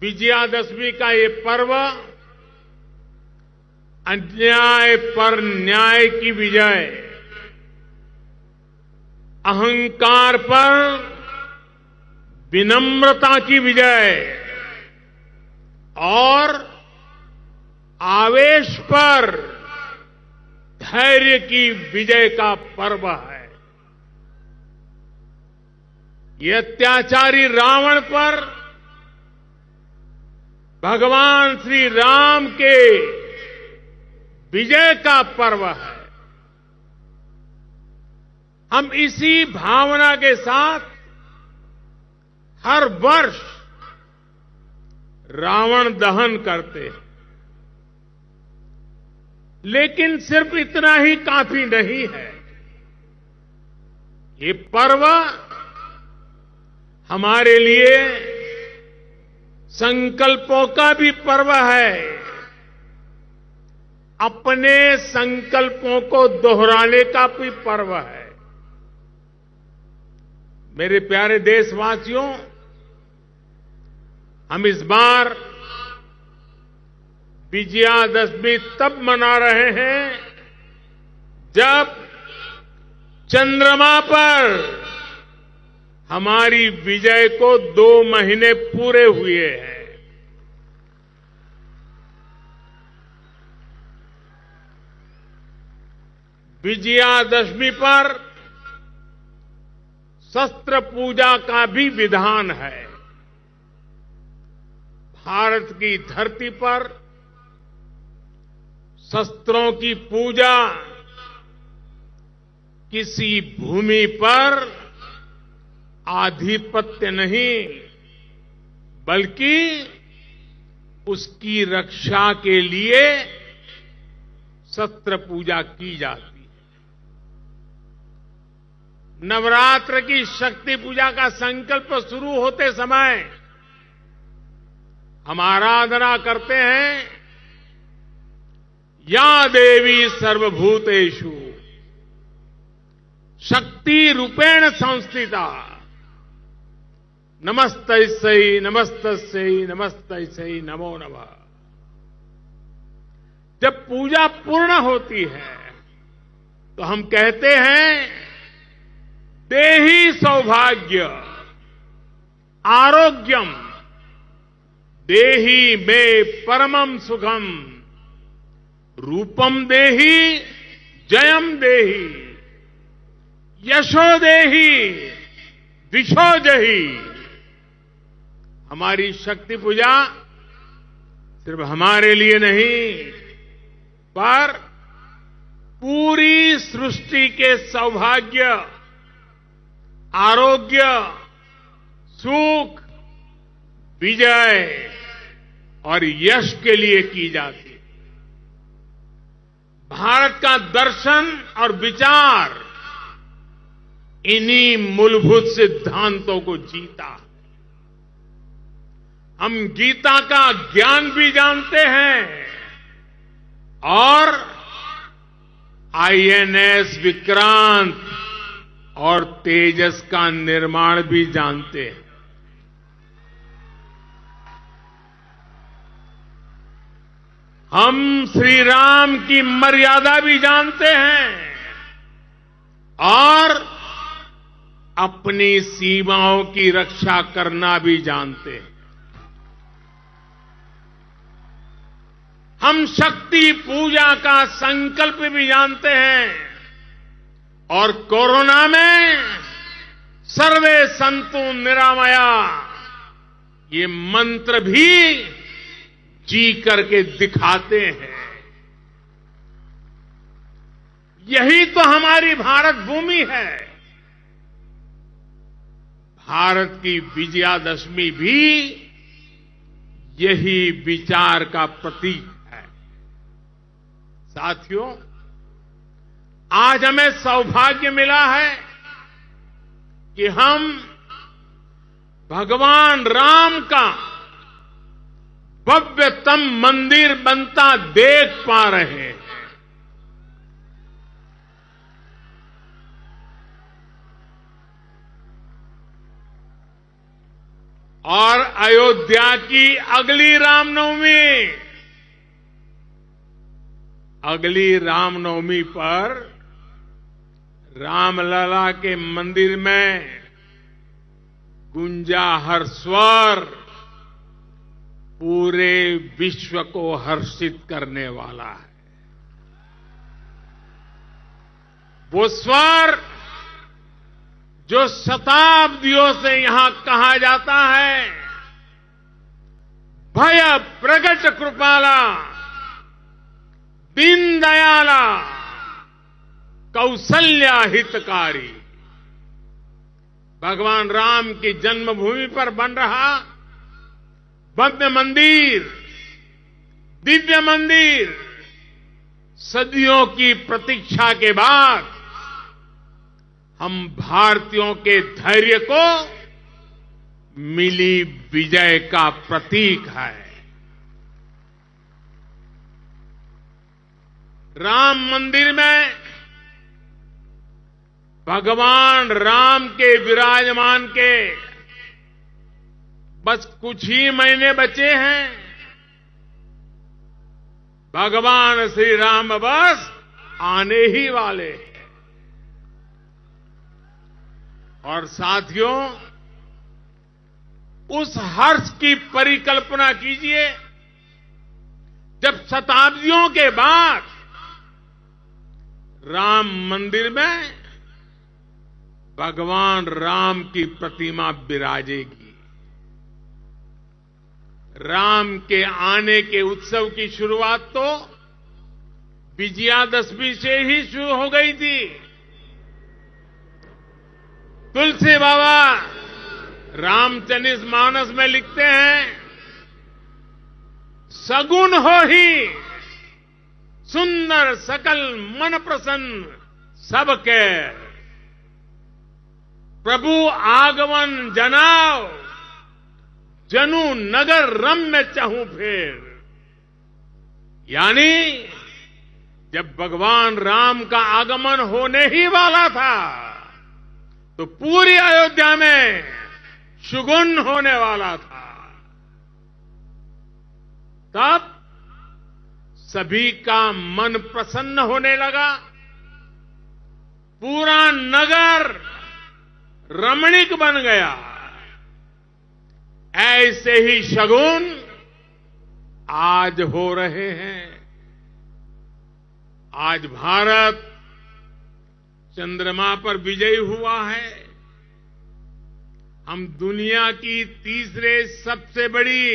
विजयादशमी का ये पर्व अन्याय पर न्याय की विजय, अहंकार पर विनम्रता की विजय और आवेश पर धैर्य की विजय का पर्व है। ये अत्याचारी रावण पर भगवान श्री राम के विजय का पर्व है। हम इसी भावना के साथ हर वर्ष रावण दहन करते हैं, लेकिन सिर्फ इतना ही काफी नहीं है। ये पर्व हमारे लिए संकल्पों का भी पर्व है। अपने संकल्पों को दोहराने का भी पर्व है। मेरे प्यारे देशवासियों, हम इस बार विजयादशमी तब मना रहे हैं जब चंद्रमा पर हमारी विजय को 2 महीने पूरे हुए हैं। विजयादशमी पर शस्त्र पूजा का भी विधान है। भारत की धरती पर शस्त्रों की पूजा किसी भूमि पर आधिपत्य नहीं, बल्कि उसकी रक्षा के लिए शस्त्र पूजा की जाती है। नवरात्र की शक्ति पूजा का संकल्प शुरू होते समय हम आराधना करते हैं, या देवी सर्वभूतेषु शक्ति रूपेण संस्थिता नमस्तस्यै नमस्तस्यै नमस्तस्यै नमो नमः। जब पूजा पूर्ण होती है तो हम कहते हैं, देहि सौभाग्य आरोग्यम देहि मे परमम सुखम रूपम देहि जयम देहि यशो देहि दिशो जहि। हमारी शक्ति पूजा सिर्फ हमारे लिए नहीं, पर पूरी सृष्टि के सौभाग्य, आरोग्य, सुख, विजय और यश के लिए की जाती है। भारत का दर्शन और विचार इन्हीं मूलभूत सिद्धांतों को जीता है। हम गीता का ज्ञान भी जानते हैं और आईएनएस विक्रांत और तेजस का निर्माण भी जानते हैं। हम श्री राम की मर्यादा भी जानते हैं और अपनी सीमाओं की रक्षा करना भी जानते हैं। हम शक्ति पूजा का संकल्प भी जानते हैं और कोरोना में सर्वे संतु निरामया ये मंत्र भी जी करके दिखाते हैं। यही तो हमारी भारत भूमि है। भारत की विजयादशमी भी यही विचार का प्रतीक है। साथियों, आज हमें सौभाग्य मिला है कि हम भगवान राम का भव्यतम मंदिर बनता देख पा रहे हैं। और अयोध्या की अगली रामनवमी पर रामलला के मंदिर में गूंजा हर स्वर पूरे विश्व को हर्षित करने वाला है। वो स्वर जो शताब्दियों से यहां कहा जाता है, भय प्रगट कृपाला दीन दयाला कौशल्या हितकारी, भगवान राम की जन्मभूमि पर बन रहा भव्य मंदिर, दिव्य मंदिर, सदियों की प्रतीक्षा के बाद हम भारतीयों के धैर्य को मिली विजय का प्रतीक है। राम मंदिर में भगवान राम के विराजमान के बस कुछ ही महीने बचे हैं। भगवान श्री राम बस आने ही वाले हैं। और साथियों, उस हर्ष की परिकल्पना कीजिए जब शताब्दियों के बाद राम मंदिर में भगवान राम की प्रतिमा विराजेगी। राम के आने के उत्सव की शुरुआत तो विजयादशमी से ही शुरू हो गई थी। तुलसी बाबा रामचरित मानस में लिखते हैं, सगुन हो ही सुंदर सकल मन प्रसन्न सबके, प्रभु आगमन जनाओ जनु नगर रम्य चहु फेर। यानी जब भगवान राम का आगमन होने ही वाला था तो पूरी अयोध्या में शुगुन होने वाला था। तब सभी का मन प्रसन्न होने लगा, पूरा नगर रमणीक बन गया। ऐसे ही शगुन आज हो रहे हैं। आज भारत चंद्रमा पर विजयी हुआ है। हम दुनिया की तीसरे सबसे बड़ी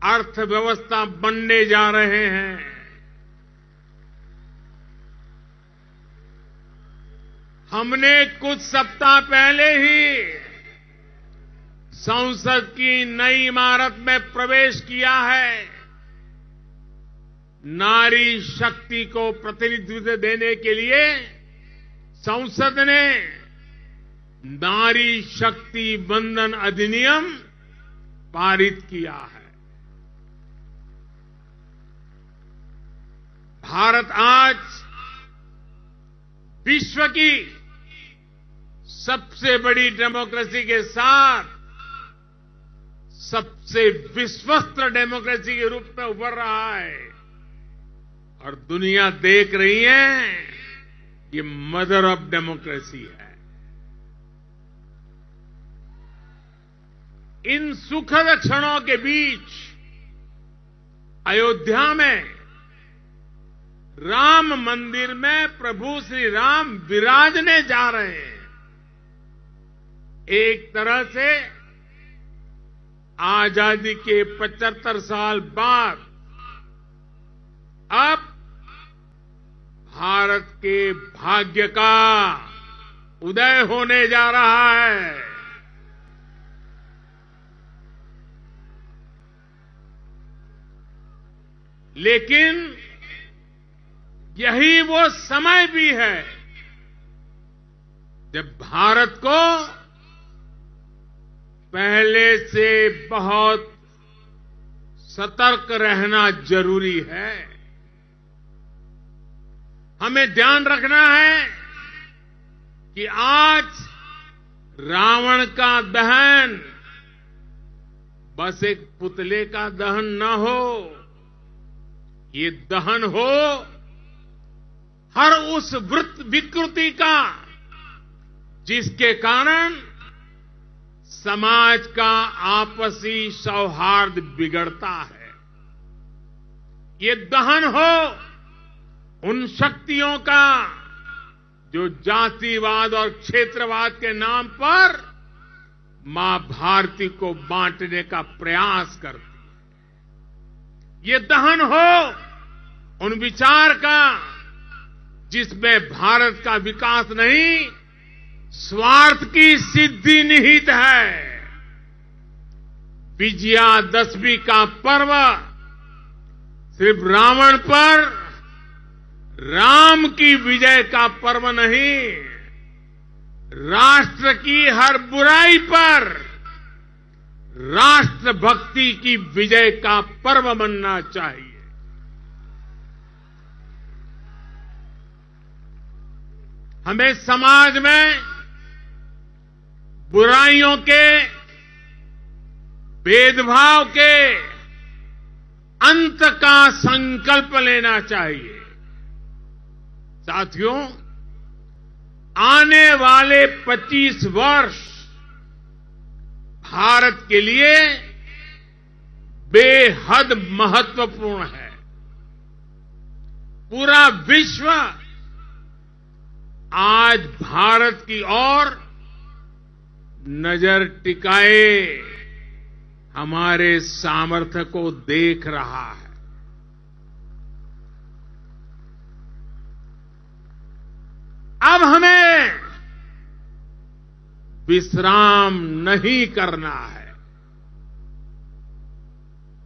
अर्थव्यवस्था बनने जा रहे हैं। हमने कुछ सप्ताह पहले ही संसद की नई इमारत में प्रवेश किया है। नारी शक्ति को प्रतिनिधित्व देने के लिए संसद ने नारी शक्ति बंधन अधिनियम पारित किया है। भारत आज विश्व की सबसे बड़ी डेमोक्रेसी के साथ सबसे विश्वस्त डेमोक्रेसी के रूप में उभर रहा है। और दुनिया देख रही है, ये मदर ऑफ डेमोक्रेसी है। इन सुखद क्षणों के बीच अयोध्या में राम मंदिर में प्रभु श्री राम विराजने जा रहे हैं। एक तरह से आजादी के 75 साल बाद अब भारत के भाग्य का उदय होने जा रहा है। लेकिन यही वो समय भी है जब भारत को पहले से बहुत सतर्क रहना जरूरी है। हमें ध्यान रखना है कि आज रावण का दहन बस एक पुतले का दहन न हो, ये दहन हो हर उस विकृति का जिसके कारण समाज का आपसी सौहार्द बिगड़ता है। ये दहन हो उन शक्तियों का जो जातिवाद और क्षेत्रवाद के नाम पर मां भारती को बांटने का प्रयास करती है। ये दहन हो उन विचार का जिसमें भारत का विकास नहीं, स्वार्थ की सिद्धि निहित है। विजयादशमी का पर्व सिर्फ रावण पर राम की विजय का पर्व नहीं, राष्ट्र की हर बुराई पर राष्ट्रभक्ति की विजय का पर्व बनना चाहिए। हमें समाज में बुराइयों के, भेदभाव के अंत का संकल्प लेना चाहिए। साथियों, आने वाले 25 वर्ष भारत के लिए बेहद महत्वपूर्ण है। पूरा विश्व आज भारत की ओर नजर टिकाए हमारे सामर्थ्य को देख रहा है। अब हमें विश्राम नहीं करना है।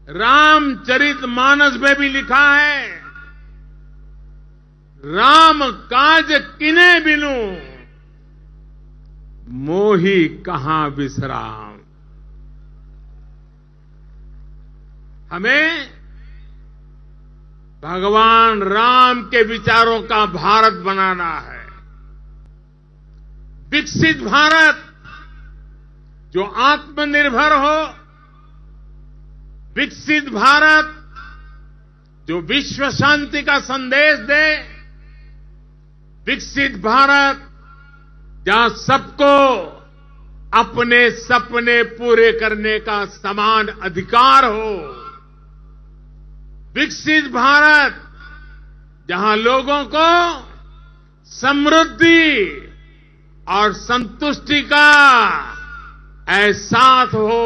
रामचरितमानस में भी लिखा है, राम काज किने बिनु मोही कहां विश्राम। हमें भगवान राम के विचारों का भारत बनाना है। विकसित भारत जो आत्मनिर्भर हो, विकसित भारत जो विश्व शांति का संदेश दे, विकसित भारत जहां सबको अपने सपने पूरे करने का समान अधिकार हो, विकसित भारत जहां लोगों को समृद्धि और संतुष्टि का एहसास हो।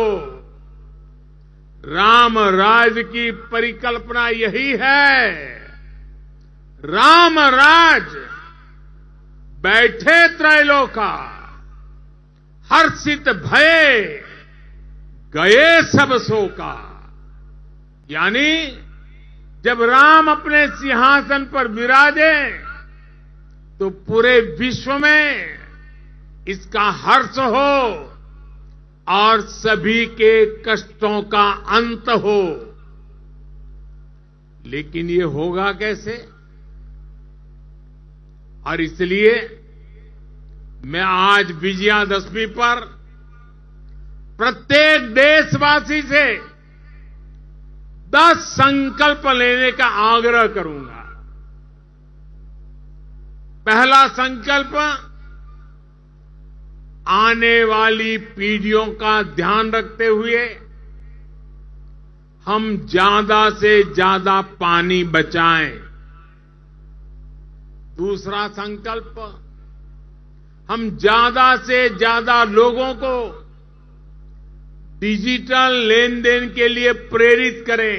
राम राज की परिकल्पना यही है। राम राज बैठे त्रैलोका, हर्षित भये गए सब शोका। यानी जब राम अपने सिंहासन पर विराजे तो पूरे विश्व में इसका हर्ष हो और सभी के कष्टों का अंत हो। लेकिन ये होगा कैसे? और इसलिए मैं आज विजयादशमी पर प्रत्येक देशवासी से 10 संकल्प लेने का आग्रह करूंगा। पहला संकल्प, आने वाली पीढ़ियों का ध्यान रखते हुए हम ज्यादा से ज्यादा पानी बचाएं। दूसरा संकल्प, हम ज्यादा से ज्यादा लोगों को डिजिटल लेन देन के लिए प्रेरित करें।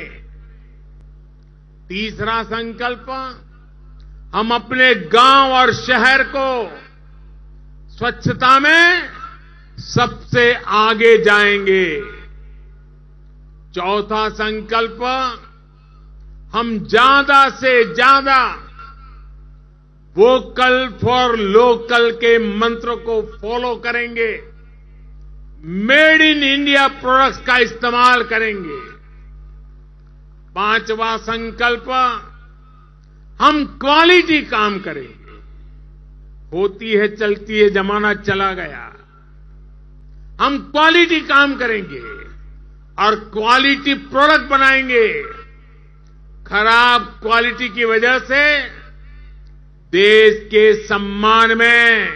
तीसरा संकल्प, हम अपने गांव और शहर को स्वच्छता में सबसे आगे जाएंगे। चौथा संकल्प, हम ज्यादा से ज्यादा वोकल फॉर लोकल के मंत्र को फॉलो करेंगे। मेड इन इंडिया प्रोडक्ट्स का इस्तेमाल करेंगे। पांचवा संकल्प, हम क्वालिटी काम करेंगे। होती है चलती है, जमाना चला गया। हम क्वालिटी काम करेंगे और क्वालिटी प्रोडक्ट बनाएंगे। खराब क्वालिटी की वजह से देश के सम्मान में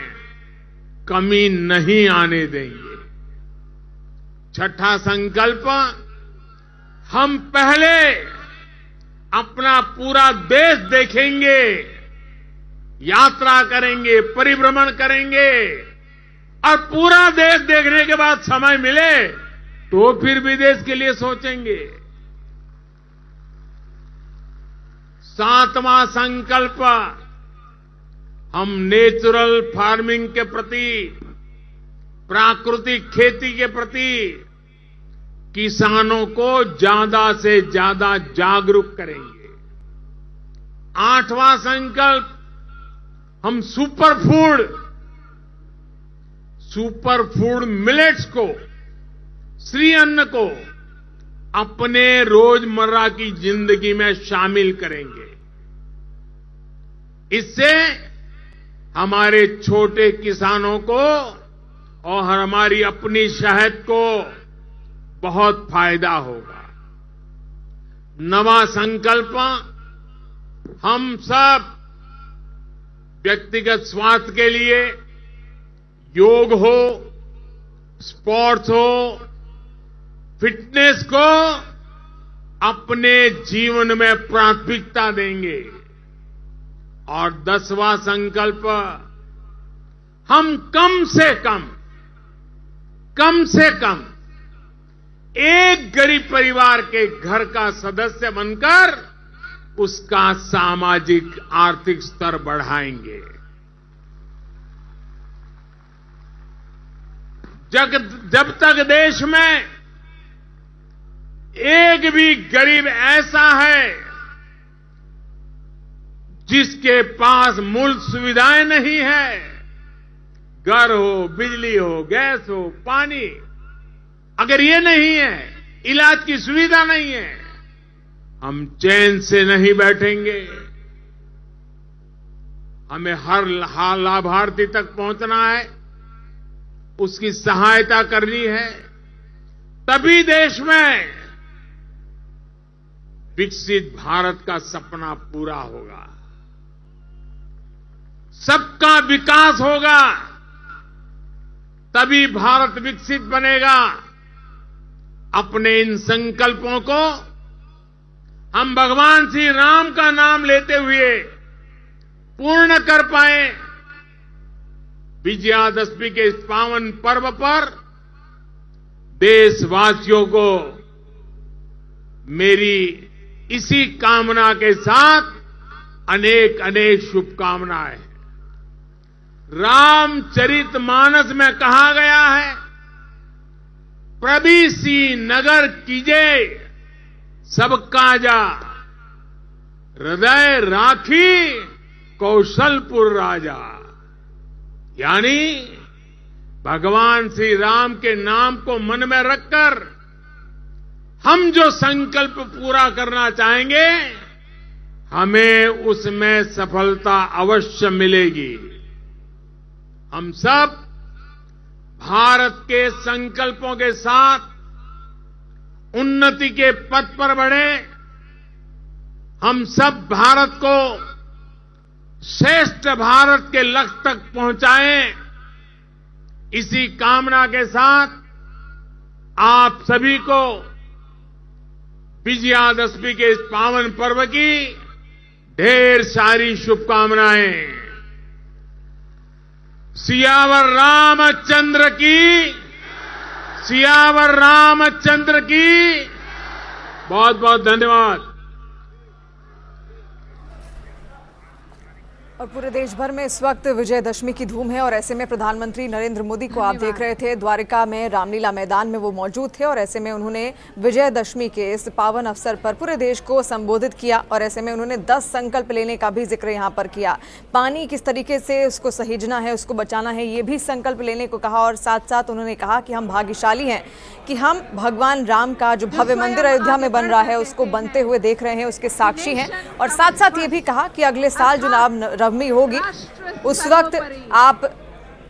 कमी नहीं आने देंगे। छठा संकल्प, हम पहले अपना पूरा देश देखेंगे, यात्रा करेंगे, परिभ्रमण करेंगे और पूरा देश देखने के बाद समय मिले तो फिर विदेश के लिए सोचेंगे। सातवां संकल्प, हम नेचुरल फार्मिंग के प्रति, प्राकृतिक खेती के प्रति किसानों को ज्यादा से ज्यादा जागरूक करेंगे। आठवां संकल्प, हम सुपर फूड मिलेट्स को, श्री अन्न को अपने रोजमर्रा की जिंदगी में शामिल करेंगे। इससे हमारे छोटे किसानों को और हमारी अपनी शहद को बहुत फायदा होगा। नवा संकल्प, हम सब व्यक्तिगत स्वास्थ्य के लिए योग हो, स्पोर्ट्स हो, फिटनेस को अपने जीवन में प्राथमिकता देंगे। और 10वां संकल्प, हम कम से कम एक गरीब परिवार के घर का सदस्य बनकर उसका सामाजिक आर्थिक स्तर बढ़ाएंगे। जब तक देश में एक भी गरीब ऐसा है जिसके पास मूल सुविधाएं नहीं है, घर हो, बिजली हो, गैस हो, पानी, अगर ये नहीं है, इलाज की सुविधा नहीं है, हम चैन से नहीं बैठेंगे। हमें हर लाभार्थी तक पहुंचना है, उसकी सहायता करनी है, तभी देश में विकसित भारत का सपना पूरा होगा, सबका विकास होगा, तभी भारत विकसित बनेगा। अपने इन संकल्पों को हम भगवान श्री राम का नाम लेते हुए पूर्ण कर पाए। विजयादशमी के इस पावन पर्व पर देशवासियों को मेरी इसी कामना के साथ अनेक अनेक शुभकामनाएं। रामचरितमानस में कहा गया है, प्रभीसी नगर कीजे सब काजा, हृदय राखी कौशलपुर राजा। यानी भगवान श्री राम के नाम को मन में रखकर हम जो संकल्प पूरा करना चाहेंगे, हमें उसमें सफलता अवश्य मिलेगी। हम सब भारत के संकल्पों के साथ उन्नति के पथ पर बढ़े। हम सब भारत को श्रेष्ठ भारत के लक्ष्य तक पहुंचाएं। इसी कामना के साथ आप सभी को विजयादशमी के इस पावन पर्व की ढेर सारी शुभकामनाएं। सियावर रामचंद्र की, सियावर रामचंद्र की। बहुत बहुत धन्यवाद। और पूरे देश भर में इस वक्त विजयदशमी की धूम है और ऐसे में प्रधानमंत्री नरेंद्र मोदी को आप देख रहे थे द्वारिका में रामलीला मैदान में वो मौजूद थे और ऐसे में उन्होंने विजयदशमी के इस पावन अवसर पर पूरे देश को संबोधित किया और ऐसे में उन्होंने 10 संकल्प लेने का भी जिक्र यहाँ पर किया। पानी किस तरीके से उसको सहेजना है, उसको बचाना है, ये भी संकल्प लेने को कहा और साथ साथ उन्होंने कहा कि हम भाग्यशाली हैं कि हम भगवान राम का जो भव्य मंदिर अयोध्या में बन रहा है उसको बनते हुए देख रहे हैं, उसके साक्षी हैं। और साथ साथ ये भी कहा कि अगले साल जो रामनवमी होगी उस वक्त आप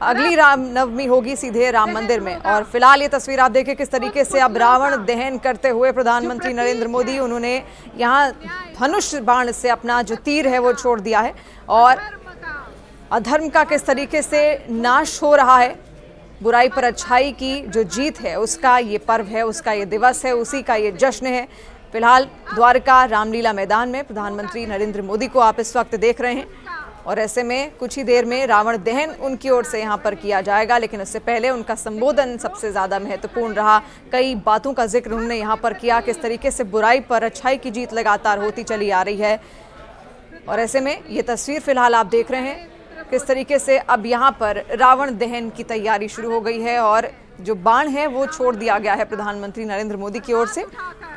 अगली रामनवमी होगी सीधे राम मंदिर में। और फिलहाल ये तस्वीर आप देखिए किस तरीके से अब रावण दहन करते हुए प्रधानमंत्री नरेंद्र मोदी, उन्होंने यहाँ धनुष बाण से अपना जो तीर है वो छोड़ दिया है और अधर्म का किस तरीके से नाश हो रहा है, बुराई पर अच्छाई की जो जीत है उसका ये पर्व है, उसका ये दिवस है, उसी का ये जश्न है। फिलहाल द्वारका रामलीला मैदान में प्रधानमंत्री नरेंद्र मोदी को आप इस वक्त देख रहे हैं और ऐसे में कुछ ही देर में रावण दहन उनकी ओर से यहाँ पर किया जाएगा, लेकिन उससे पहले उनका संबोधन सबसे ज़्यादा महत्वपूर्ण रहा। कई बातों का जिक्र उन्होंने यहाँ पर किया, किस तरीके से बुराई पर अच्छाई की जीत लगातार होती चली आ रही है। और ऐसे में ये तस्वीर फिलहाल आप देख रहे हैं किस तरीके से अब यहाँ पर रावण दहन की तैयारी शुरू हो गई है और जो बाण है वो छोड़ दिया गया है प्रधानमंत्री नरेंद्र मोदी की ओर से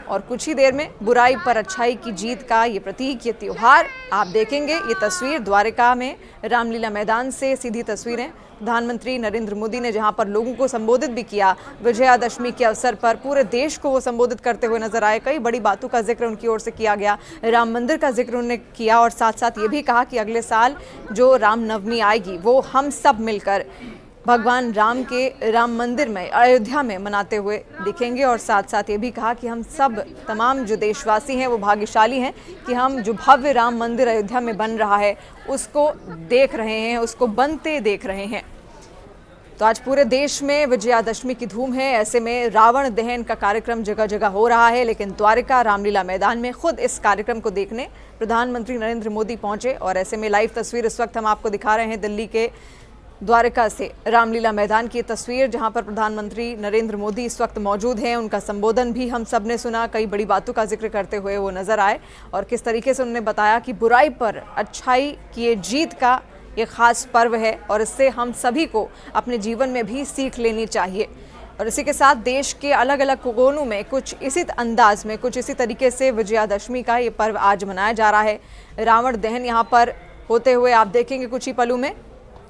और कुछ ही देर में बुराई पर अच्छाई की जीत का ये प्रतीक, ये त्योहार आप देखेंगे। ये तस्वीर द्वारका में रामलीला मैदान से सीधी तस्वीरें, प्रधानमंत्री नरेंद्र मोदी ने जहां पर लोगों को संबोधित भी किया, विजयादशमी के अवसर पर पूरे देश को वो संबोधित करते हुए नजर आए। कई बड़ी बातों का जिक्र उनकी ओर से किया गया, राम मंदिर का जिक्र उन्होंने किया और साथ साथ ये भी कहा कि अगले साल जो रामनवमी आएगी वो हम सब मिलकर भगवान राम के राम मंदिर में अयोध्या में मनाते हुए दिखेंगे। और साथ साथ ये भी कहा कि हम सब तमाम जो देशवासी हैं वो भाग्यशाली हैं कि हम जो भव्य राम मंदिर अयोध्या में बन रहा है उसको देख रहे हैं, उसको बनते देख रहे हैं। तो आज पूरे देश में विजयादशमी की धूम है, ऐसे में रावण दहन का कार्यक्रम जगह जगह हो रहा है, लेकिन द्वारका रामलीला मैदान में खुद इस कार्यक्रम को देखने प्रधानमंत्री नरेंद्र मोदी पहुंचे। और ऐसे में लाइव तस्वीर इस वक्त हम आपको दिखा रहे हैं दिल्ली के द्वारका से रामलीला मैदान की तस्वीर, जहां पर प्रधानमंत्री नरेंद्र मोदी इस वक्त मौजूद हैं। उनका संबोधन भी हम सब ने सुना, कई बड़ी बातों का जिक्र करते हुए वो नजर आए और किस तरीके से उन्होंने बताया कि बुराई पर अच्छाई की ये जीत का ये खास पर्व है और इससे हम सभी को अपने जीवन में भी सीख लेनी चाहिए। और इसी के साथ देश के अलग अलग कोनों में कुछ इसी अंदाज में, कुछ इसी तरीके से विजयादशमी का ये पर्व आज मनाया जा रहा है। रावण दहन यहाँ पर होते हुए आप देखेंगे कुछ ही पलों में।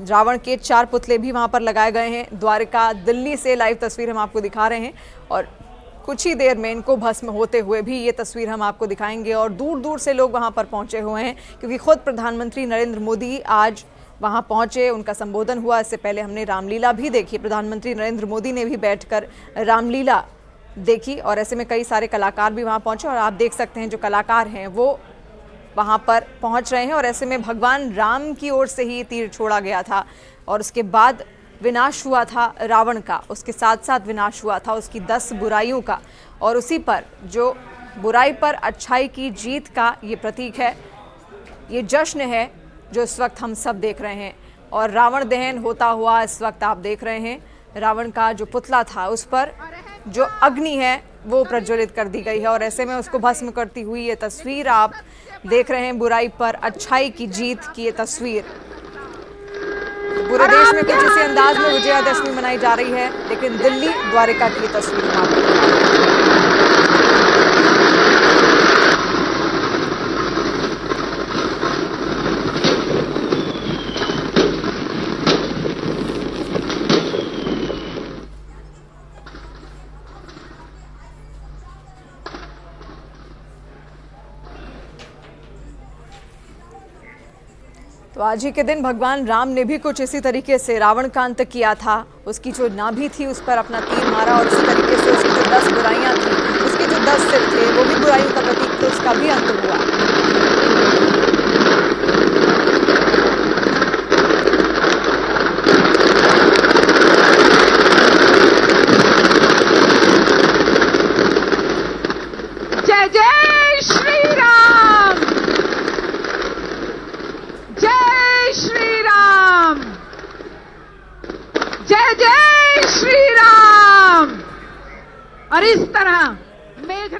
रावण के 4 पुतले भी वहां पर लगाए गए हैं। द्वारका दिल्ली से लाइव तस्वीर हम आपको दिखा रहे हैं और कुछ ही देर में इनको भस्म होते हुए भी ये तस्वीर हम आपको दिखाएंगे। और दूर दूर से लोग वहां पर पहुंचे हुए हैं क्योंकि खुद प्रधानमंत्री नरेंद्र मोदी आज वहां पहुंचे, उनका संबोधन हुआ। इससे पहले हमने रामलीला भी देखी, प्रधानमंत्री नरेंद्र मोदी ने भी बैठकर रामलीला देखी और ऐसे में कई सारे कलाकार भी वहां पहुंचे और आप देख सकते हैं जो कलाकार हैं वो वहां पर पहुंच रहे हैं। और ऐसे में भगवान राम की ओर से ही तीर छोड़ा गया था और उसके बाद विनाश हुआ था रावण का, उसके साथ साथ विनाश हुआ था उसकी 10 बुराइयों का और उसी पर जो बुराई पर अच्छाई की जीत का ये प्रतीक है, ये जश्न है जो इस वक्त हम सब देख रहे हैं। और रावण दहन होता हुआ इस वक्त आप देख रहे हैं, रावण का जो पुतला था उस पर जो अग्नि है वो प्रज्वलित कर दी गई है और ऐसे में उसको भस्म करती हुई ये तस्वीर आप देख रहे हैं, बुराई पर अच्छाई की जीत की ये तस्वीर। पूरे देश में कुछ इसी अंदाज में विजयादशमी मनाई जा रही है, लेकिन दिल्ली द्वारका की तस्वीर तो आज ही के दिन भगवान राम ने भी कुछ इसी तरीके से रावण का अंत किया था। उसकी जो नाभि थी उस पर अपना तीर मारा और इसी तरीके से उसकी जो 10 बुराइयां थी, उसके जो 10 सिर थे वो भी बुराइयों का प्रतीक थे, उसका भी अंत हुआ। जय जय श्री राम, जय श्री राम, जय जय श्री राम। और इस तरह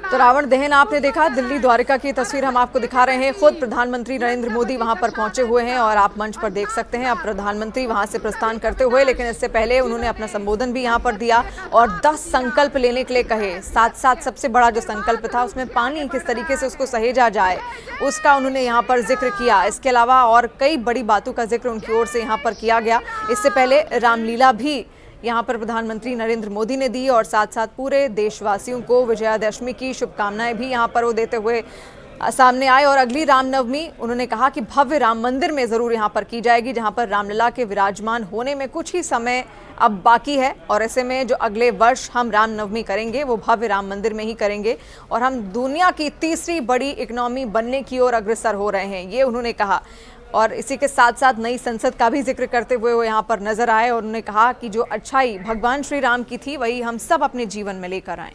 तो रावण दहन आपने देखा, दिल्ली द्वारका की तस्वीर हम आपको दिखा रहे हैं। खुद प्रधानमंत्री नरेंद्र मोदी वहां पर पहुंचे हुए हैं और आप मंच पर देख सकते हैं अब प्रधानमंत्री वहां से प्रस्थान करते हुए, लेकिन इससे पहले उन्होंने अपना संबोधन भी यहां पर दिया और 10 संकल्प लेने के लिए कहे। साथ साथ सबसे बड़ा जो संकल्प था उसमें पानी किस तरीके से उसको सहेजा जाए उसका उन्होंने यहाँ पर जिक्र किया। इसके अलावा और कई बड़ी बातों का जिक्र उनकी ओर से यहाँ पर किया गया। इससे पहले रामलीला भी यहाँ पर प्रधानमंत्री नरेंद्र मोदी ने दी और साथ साथ पूरे देशवासियों को विजयादशमी की शुभकामनाएं भी यहाँ पर वो देते हुए सामने आए और अगली रामनवमी उन्होंने कहा कि भव्य राम मंदिर में जरूर यहां पर की जाएगी, जहां पर रामलला के विराजमान होने में कुछ ही समय अब बाकी है। और ऐसे में जो अगले वर्ष हम रामनवमी करेंगे वो भव्य राम मंदिर में ही करेंगे और हम दुनिया की तीसरी बड़ी इकोनॉमी बनने की ओर अग्रसर हो रहे हैं, ये उन्होंने कहा। और इसी के साथ साथ नई संसद का भी जिक्र करते हुए वो यहाँ पर नजर आए और उन्होंने कहा कि जो अच्छाई भगवान श्री राम की थी वही हम सब अपने जीवन में लेकर आए।